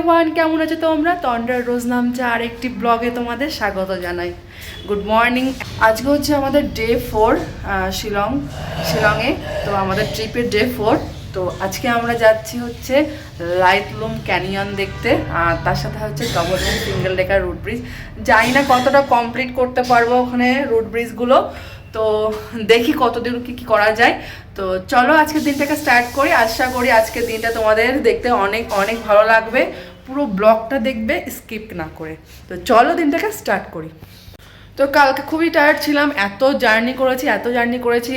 Everyone, কেমন আছো তোমরা? তন্দ্রার রোজ নামছে আর একটি ব্লগে তোমাদের স্বাগত জানাই। Good morning. আজকে হচ্ছে আমাদের ডে 4 শিলংয়ে। তো আমাদের ট্রিপের ডে 4। তো আজকে আমরা যাচ্ছি হচ্ছে লাইটলুম ক্যানিয়ন দেখতে, আর তার সাথে হচ্ছে double room single decker root bridge. জানি না কতটা কমপ্লিট করতে পারবো ওখানে রুট ব্রিজগুলো, তো দেখি কতদূর কি করা যায়। তো চলো আজকের দিনটাকে স্টার্ট করি। আশা করি আজকের দিনটা তোমাদের দেখতে অনেক অনেক ভালো লাগবে, পুরো ব্লগটা দেখবে স্কিপ না করে। তো চলো দিনটাকে স্টার্ট করি। তো কালকে খুবই টায়ার্ড ছিলাম, এত জার্নি করেছি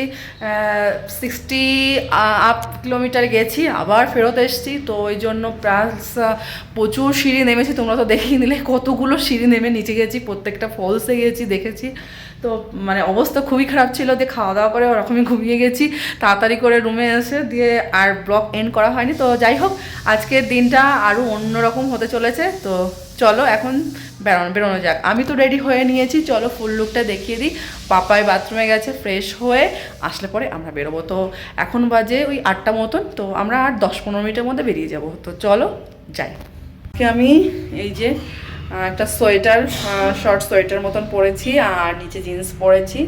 60 আপ কিলোমিটার গেছি, আবার ফেরত এসেছি। তো ওই জন্য প্লাস প্রচুর সিঁড়ি নেমেছি, তোমরা তো দেখেই নিলে কতগুলো সিঁড়ি নেমে নিচে গেছি, প্রত্যেকটা ফলসে গেছি, দেখেছি। তো মানে অবস্থা খুবই খারাপ ছিল, দিয়ে খাওয়া দাওয়া করে ওরকমই ঘুমিয়ে গেছি, তাড়াতাড়ি করে রুমে এসে দিয়ে আর ব্লগ এন্ড করা হয়নি। তো যাই হোক, আজকের দিনটা আরও অন্যরকম হতে চলেছে। তো চলো এখন বেরোনো যাক। আমি তো রেডি হয়ে নিয়েছি, চলো ফুল লুকটা দেখিয়ে দিই। পাপাই বাথরুমে গেছে, ফ্রেশ হয়ে আসলে পরে আমরা বেরোবো। তো এখন বাজে ওই 8টা মতন, তো আমরা আর 10-15 মিনিটের মধ্যে বেরিয়ে যাব। তো চলো যাই। আমি এই যে একটা সোয়েটার, শর্ট সোয়েটার মতন পরেছি আর নিচে জিন্স পরেছি।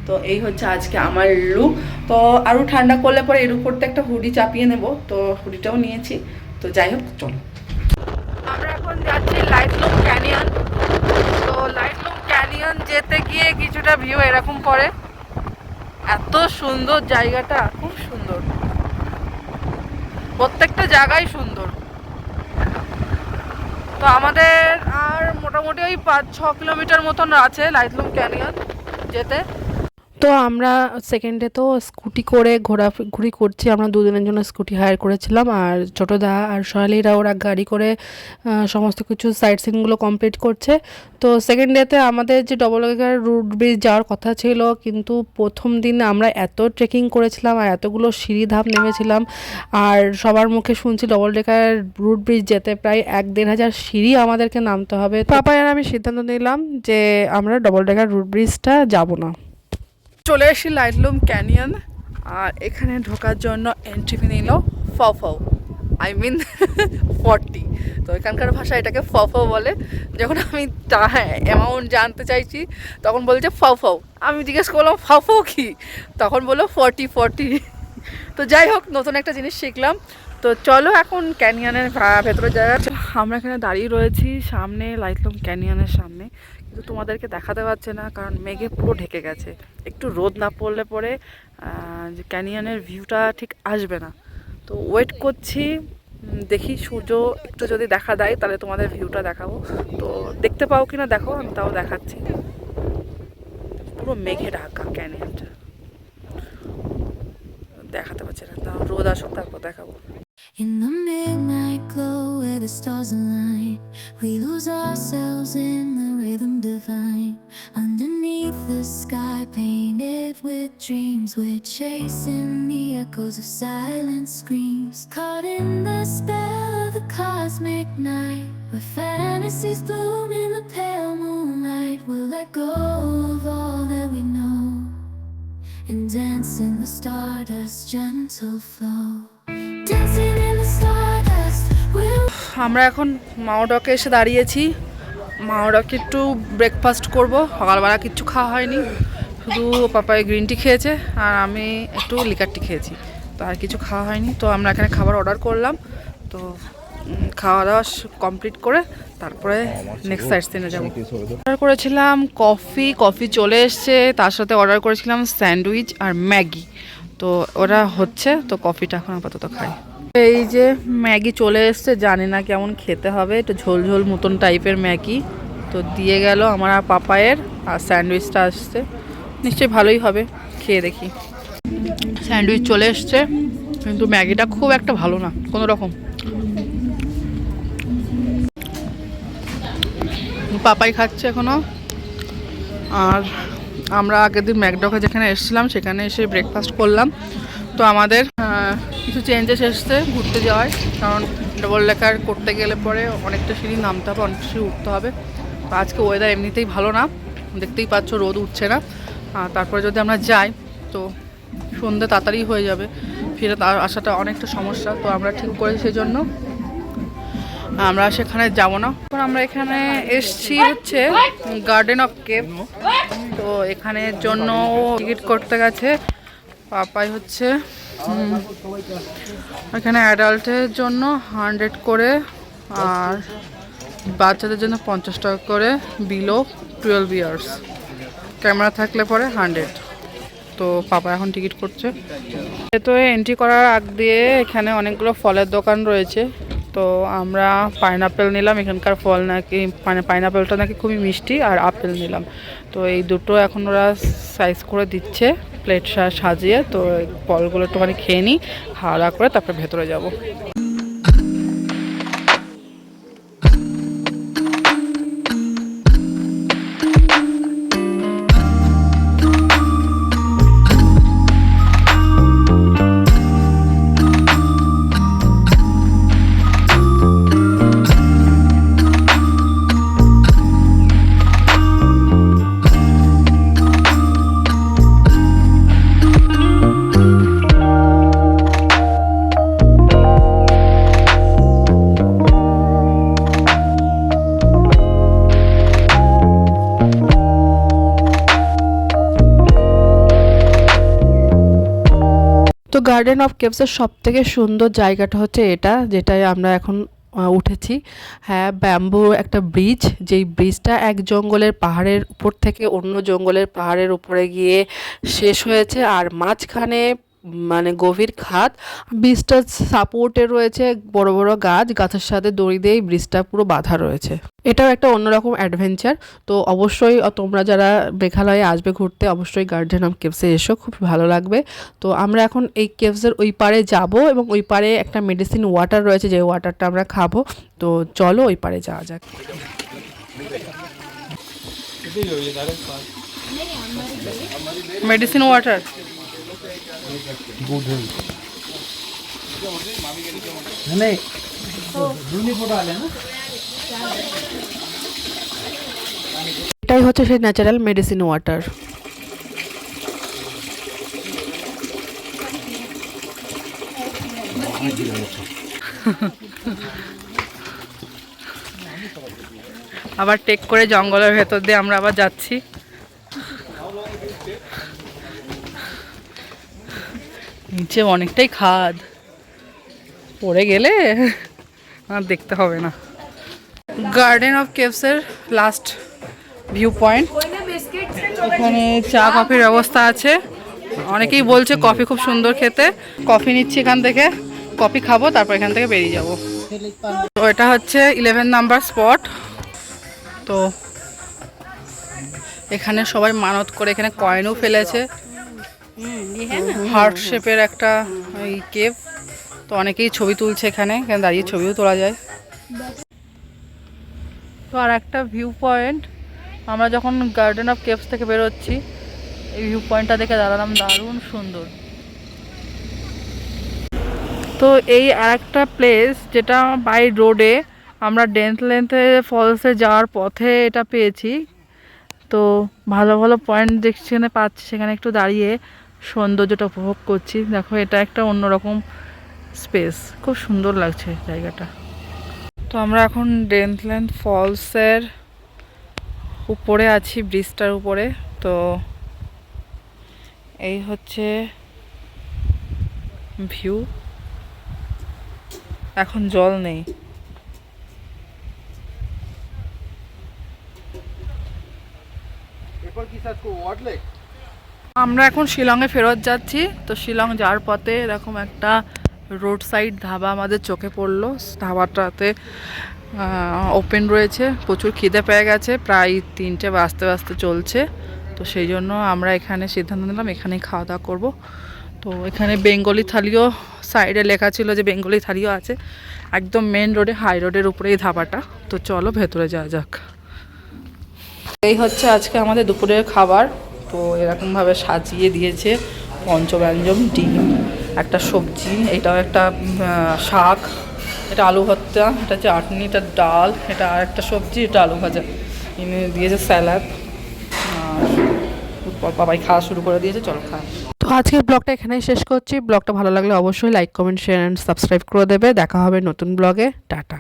তো এই হচ্ছে আজকে আমার লুক। তো আরও ঠান্ডা করলে পরে এর উপরতে একটা হুডি চাপিয়ে নেব, তো হুডিটাও নিয়েছি। তো যাই হোক চলো, আমরা এখন যাচ্ছি লাইটলুম ক্যানিয়ন। তো লাইটলুম ক্যানিয়ন যেতে গিয়ে কিছুটা ভিউ এরকম পড়ে। এত সুন্দর জায়গাটা, খুব সুন্দর, প্রত্যেকটা জায়গায় সুন্দর। তো আমাদের আর মোটামুটি ওই 5-6 কিলোমিটার মতন আছে লাইটলুম ক্যানিয়ন যেতে। তো আমরা সেকেন্ডে তো স্কুটি করে ঘোরাঘুরি করছি। আমরা দুদিনের জন্য স্কুটি হায়ার করেছিলাম, আর ছোটোদা আর সোনালিরা ওরা গাড়ি করে সমস্ত কিছু সাইট সিনগুলো কমপ্লিট করছে। তো সেকেন্ড ডেতে আমাদের যে ডবল ডেকার রুট ব্রিজ যাওয়ার কথা ছিল, কিন্তু প্রথম দিন আমরা এত ট্রেকিং করেছিলাম আর এতগুলো সিঁড়ি ধাপ নেমেছিলাম, আর সবার মুখে শুনছি ডবল ডেকার রুট ব্রিজ যেতে প্রায় 1-1.5 হাজার সিঁড়ি আমাদেরকে নামতে হবে। পাপা আর আমি সিদ্ধান্ত নিলাম যে আমরা ডবল ডেকার রুট ব্রিজটা যাব না। চলে এসেছি লাইটলুম ক্যানিয়ন, আর এখানে ঢোকার জন্য এন্ট্রি ফি নিল ফাও, আই মিন 40। তো এখানকার ভাষা এটাকে ফাও বলে। যখন আমি অ্যামাউন্ট জানতে চাইছি তখন বলছে ফাও। আমি জিজ্ঞেস করলাম ফাও কি, তখন বললো 40। তো যাই হোক, নতুন একটা জিনিস শিখলাম। তো চলো এখন ক্যানিয়নের ভেতরে যাওয়া। আমরা এখানে দাঁড়িয়ে রয়েছি সামনে লাইটলুম ক্যানিয়নের সামনে, কিন্তু তোমাদেরকে দেখাতে পারছে না কারণ মেঘে পুরো ঢেকে গেছে। একটু রোদ না পড়লে পরে যে ক্যানিয়নের ভিউটা ঠিক আসবে না। তো ওয়েট করছি, দেখি সূর্য একটু যদি দেখা দেয় তাহলে তোমাদের ভিউটা দেখাবো। তো দেখতে পাও কিনা দেখো, আমি তাও দেখাচ্ছি। পুরো মেঘে ঢাকা ক্যানিয়নটা, দেখাতে পারছি না, তাও রোদ আসুক তারপর দেখাবো। In the midnight glow where the stars align, we lose ourselves in the rhythm divine. Underneath the sky painted with dreams, we're chasing the echoes of silent screams. Caught in the spell of the cosmic night, where fantasies bloom in the pale moonlight. We'll let go of all that we know and dance in the stardust's gentle flow. Dancing in the stardust, we'll... আমরা এখন মাওডকে এসে দাঁড়িয়েছি। মাওডকে একটু breakfast করব, সকালবেলা কিচ্ছু খাওয়া হয়নি, শুধু পাপাই গ্রিন টি খেয়েছে আর আমি একটু লিকার টি খেয়েছি, তো আর কিছু খাওয়া হয়নি। তো আমরা এখানে খাবার অর্ডার করলাম। তো খাওয়া দাওয়া কমপ্লিট করে তারপরে নেক্সট সাইট সিনে যাবো। অর্ডার করেছিলাম কফি চলে এসছে, তার সাথে অর্ডার করেছিলাম স্যান্ডউইচ আর ম্যাগি। তো ওরা হচ্ছে, তো কফিটা এখন আপাতত খাই। এই যে ম্যাগি চলে এসছে, জানি না কেমন খেতে হবে, একটু ঝোল মতন টাইপের ম্যাগি। তো দিয়ে গেল আমার আর পাপায়ের, আর স্যান্ডউইচটা আসছে, নিশ্চয়ই ভালোই হবে, খেয়ে দেখি। স্যান্ডউইচ চলে এসছে, কিন্তু ম্যাগিটা খুব একটা ভালো না, কোনো রকম। পাপাই খাচ্ছে এখনো। আর আমরা আগের দিন ম্যাকডকে যেখানে এসেছিলাম সেখানে এসে ব্রেকফাস্ট করলাম। তো আমাদের কিছু চেঞ্জেস এসছে ঘুরতে যাওয়ায়, কারণ ডবল ডেকার করতে গেলে পরে অনেকটা সিঁড়ি নামতে হবে, অনেকটা সিঁড়ি উঠতে হবে। তো আজকে ওয়েদার এমনিতেই ভালো না, দেখতেই পাচ্ছ রোদ উঠছে না। তারপরে যদি আমরা যাই তো সন্ধ্যে তাড়াতাড়ি হয়ে যাবে, ফিরে আসাটা অনেকটা সমস্যা। তো আমরা ঠিক করে সেই জন্য আমরা সেখানে যাব না। এখন আমরা এখানে এসছি হচ্ছে গার্ডেন অফ কেভ। তো এখানের জন্য টিকিট করতে গেছে পাপাই হচ্ছে। এখানে অ্যাডাল্টের জন্য 100 করে আর বাচ্চাদের জন্য 50 টাকা করে, বিলো 12 ইয়ার্স। ক্যামেরা থাকলে পরে 100। তো পাপা এখন টিকিট করছে। তো এন্ট্রি করার আগ দিয়ে এখানে অনেকগুলো ফলের দোকান রয়েছে। তো আমরা পাইনাপেল নিলাম, এখানকার ফল নাকি মানে পাইনাপেলটা নাকি খুবই মিষ্টি, আর আপেল নিলাম। তো এই দুটো এখন ওরা সাইজ করে দিচ্ছে প্লেট সাজিয়ে। তো ফলগুলো একটুখানি খেয়ে নিই, খাওয়া দাওয়া করে তারপরে ভেতরে যাব। তো গার্ডেন অফ কেভসের সব থেকে সুন্দর জায়গাটা হচ্ছে এটা, যেটায় আমরা এখন উঠেছি। হ্যাঁ, ব্যাম্বু একটা ব্রিজ, যেই ব্রিজটা এক জঙ্গলের পাহাড়ের উপর থেকে অন্য জঙ্গলের পাহাড়ের উপরে গিয়ে শেষ হয়েছে, আর মাঝখানে মানে গভীর খাদ। ব্রিজটা সাপোর্টে রয়েছে বড় বড় গাছের সাথে দড়ি দিয়ে ব্রিজটা পুরো বাঁধা রয়েছে। এটাও একটা অন্যরকম অ্যাডভেঞ্চার। তো অবশ্যই তোমরা যারা মেঘালয়ে আসবে ঘুরতে, অবশ্যই গার্ডেন অফ কেভসে এসো, খুব ভালো লাগবে। তো আমরা এখন এই কেভসের ওই পারে যাব, এবং ওই পারে একটা মেডিসিন ওয়াটার রয়েছে, যে ওয়াটারটা আমরা খাবো। তো চলো ওই পারে যাওয়া যাক। মেডিসিন ওয়াটার এটাই হচ্ছে সেই ন্যাচারাল মেডিসিন ওয়াটার। আবার টেক করে জঙ্গলের ভেতর দিয়ে আমরা আবার যাচ্ছি। নিচে অনেকটাই খাদ, পড়ে গেলে আর দেখতে হবে না। গার্ডেন অফ কেভসের লাস্ট ভিউ পয়েন্ট। এখানে চা কফির ব্যবস্থা আছে। অনেকেই বলছে কফি খুব সুন্দর খেতে। কফি নিচ্ছি এখান থেকে, কফি খাবো, তারপর এখান থেকে বেরিয়ে যাব। তো এটা হচ্ছে 11 নাম্বার স্পট। তো এখানে সবাই মানত করে এখানে কয়েনও ফেলেছে। হার্ট শেপের একটা এই কেভ। তো অনেকেই ছবি তুলছে এখানে দাঁড়িয়ে ছবিও তোলা যায়। তো আর একটা ভিউ পয়েন্ট, আমরা যখন গার্ডেন অফ কেভস থেকে বেরোচ্ছি, এই ভিউ পয়েন্টটা দেখে দাঁড়ালাম, দারুণ সুন্দর। তো এই আর একটা প্লেস, যেটা বাই রোডে আমরা ডেন্থলেন্থে ফলসে যাওয়ার পথে এটা পেয়েছি। তো ভালো ভালো পয়েন্ট যেখানে পাচ্ছি, সেখানে একটু দাঁড়িয়ে সৌন্দর্যটা উপভোগ করছি। দেখো, এটা একটা অন্যরকম স্পেস, খুব সুন্দর লাগছে জায়গাটা। তো আমরা এখন ডেন্থলেন্থ ফলসের উপরে আছি, ব্রিজটার উপরে। তো এই হচ্ছে ভিউ। এখন জল নেই। আমরা এখন শিলংয়ে ফেরত যাচ্ছি। তো শিলং যাওয়ার পথে এরকম একটা রোড সাইড ধাবা আমাদের চোখে পড়লো। ধাবাটাতে ওপেন রয়েছে। প্রচুর খিদে পেয়ে গেছে, প্রায় 3টে বাজতে বাজতে চলছে। তো সেই জন্য আমরা এখানে সিদ্ধান্ত নিলাম এখানেই খাওয়া দাওয়া করবো। তো এখানে বেঙ্গলি থালিও সাইডে লেখা ছিল যে বেঙ্গলি থালিও আছে। একদম মেন রোডে, হাই রোডের উপরেই ধাবাটা। তো চলো ভেতরে যাওয়া যাক। এই হচ্ছে আজকে আমাদের দুপুরের খাবার। তো এরকমভাবে সাজিয়ে দিয়েছে পঞ্চব্যঞ্জন, ডিম, একটা সবজি, এটাও একটা শাক, এটা আলু ভর্তা, এটা চাটনি, এটা ডাল, এটা আর একটা সবজি, এটা আলু ভাজা, এনে দিয়েছে স্যালাড। আর বাবাই খাওয়া শুরু করে দিয়েছে, চলো খাওয়া। তো আজকের ব্লগটা এখানেই শেষ করছি। ব্লগটা ভালো লাগলে অবশ্যই like, comment, share and subscribe করে দেবে। দেখা হবে নতুন ব্লগে। টাটা।